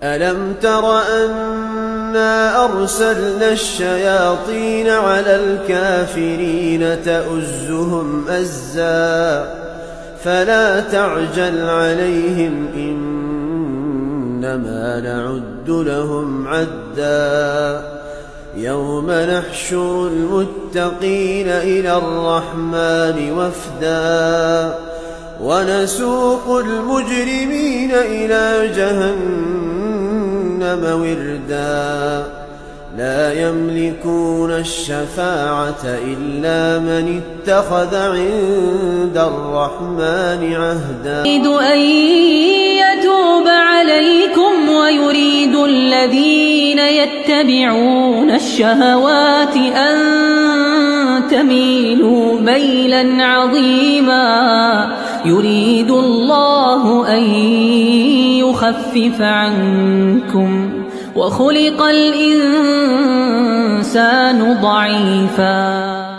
ألم تر أنا أرسلنا الشياطين على الكافرين تؤزهم أزا فلا تعجل عليهم إنما نعد لهم عدا يوم نحشر المتقين إلى الرحمن وفدا ونسوق المجرمين إلى جهنم وردا لا يملكون الشفاعة إلا من اتخذ عند الرحمن عهدا. يريد أن يتوب عليكم ويريد الذين يتبعون الشهوات أن تميلوا ميلا عظيما. يريد الله أن يخفف عنكم وخلق الإنسان ضعيفا.